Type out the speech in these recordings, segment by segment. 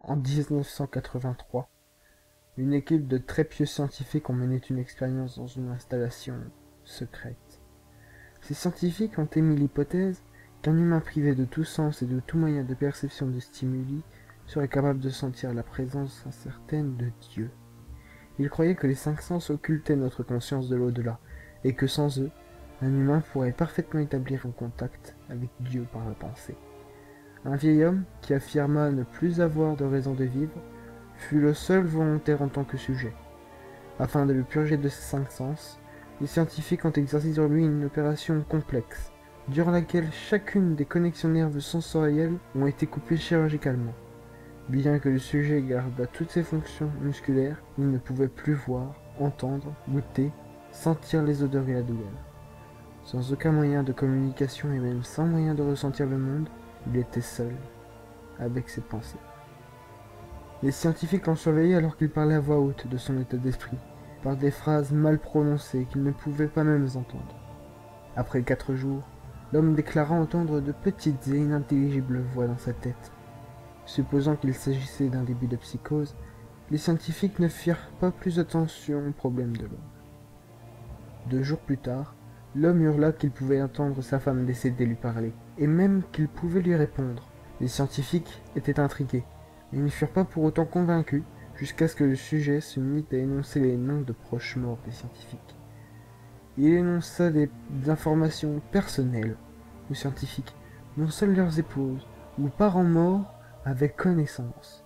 En 1983, une équipe de très pieux scientifiques ont mené une expérience dans une installation secrète. Ces scientifiques ont émis l'hypothèse qu'un humain privé de tout sens et de tout moyen de perception de stimuli serait capable de sentir la présence incertaine de Dieu. Ils croyaient que les cinq sens occultaient notre conscience de l'au-delà, et que sans eux, un humain pourrait parfaitement établir un contact avec Dieu par la pensée. Un vieil homme, qui affirma ne plus avoir de raison de vivre, fut le seul volontaire en tant que sujet. Afin de le purger de ses cinq sens, les scientifiques ont exercé sur lui une opération complexe, durant laquelle chacune des connexions nerveuses sensorielles ont été coupées chirurgicalement. Bien que le sujet gardât toutes ses fonctions musculaires, il ne pouvait plus voir, entendre, goûter, sentir les odeurs et la douleur. Sans aucun moyen de communication et même sans moyen de ressentir le monde, il était seul, avec ses pensées. Les scientifiques l'ont surveillé alors qu'il parlait à voix haute de son état d'esprit, par des phrases mal prononcées qu'il ne pouvait pas même entendre. Après 4 jours, l'homme déclara entendre de petites et inintelligibles voix dans sa tête. Supposant qu'il s'agissait d'un début de psychose, les scientifiques ne firent pas plus attention au problème de l'homme. 2 jours plus tard, l'homme hurla qu'il pouvait entendre sa femme décédée lui parler, et même qu'il pouvait lui répondre. Les scientifiques étaient intrigués, mais ils ne furent pas pour autant convaincus, jusqu'à ce que le sujet se mit à énoncer les noms de proches morts des scientifiques. Il énonça des informations personnelles aux scientifiques, dont seules leurs épouses ou parents morts avaient connaissance.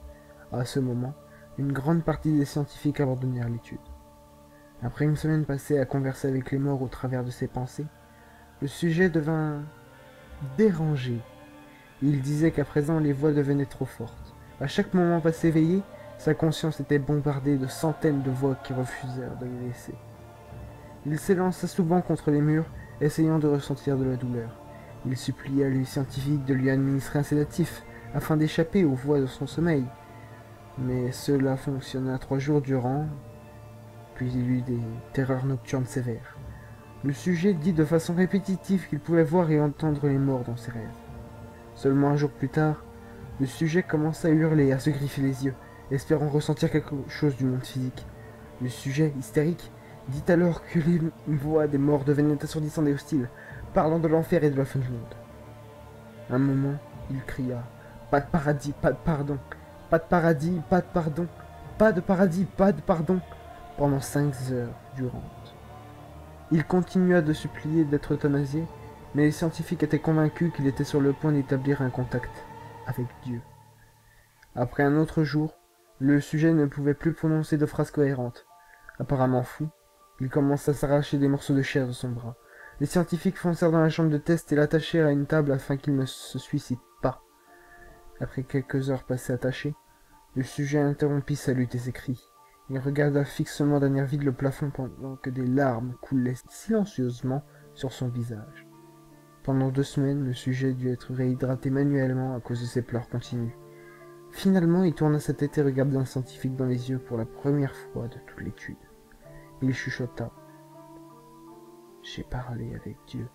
À ce moment, une grande partie des scientifiques abandonnèrent l'étude. Après une semaine passée à converser avec les morts au travers de ses pensées, le sujet devint dérangé. Il disait qu'à présent les voix devenaient trop fortes. À chaque moment passé éveillé, sa conscience était bombardée de centaines de voix qui refusèrent de le laisser. Il s'élança souvent contre les murs, essayant de ressentir de la douleur. Il supplia les scientifiques de lui administrer un sédatif, afin d'échapper aux voix de son sommeil. Mais cela fonctionna 3 jours durant, puis il eut des terreurs nocturnes sévères. Le sujet dit de façon répétitive qu'il pouvait voir et entendre les morts dans ses rêves. Seulement un jour plus tard, le sujet commença à hurler, à se griffer les yeux, espérant ressentir quelque chose du monde physique. Le sujet, hystérique, dit alors que les voix des morts devenaient assourdissantes et hostiles, parlant de l'enfer et de la fin du monde. Un moment, il cria « Pas de paradis, pas de pardon, pas de paradis, pas de pardon, pas de paradis, pas de pardon !» pendant 5 heures durantes. Il continua de supplier d'être euthanasié, mais les scientifiques étaient convaincus qu'il était sur le point d'établir un contact avec Dieu. Après un autre jour, le sujet ne pouvait plus prononcer de phrases cohérentes. Apparemment fou, il commença à s'arracher des morceaux de chair de son bras. Les scientifiques foncèrent dans la chambre de test et l'attachèrent à une table afin qu'il ne se suicide pas. Après quelques heures passées attachées, le sujet interrompit sa lutte et ses cris. Il regarda fixement d'un air vide le plafond pendant que des larmes coulaient silencieusement sur son visage. Pendant 2 semaines, le sujet dut être réhydraté manuellement à cause de ses pleurs continus. Finalement, il tourna sa tête et regarda un scientifique dans les yeux pour la première fois de toute l'étude. Il chuchota. « J'ai parlé avec Dieu,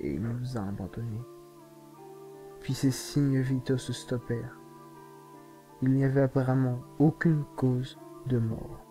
et il nous a abandonnés. » Puis ses signes vitaux se stoppèrent. Il n'y avait apparemment aucune cause de mort.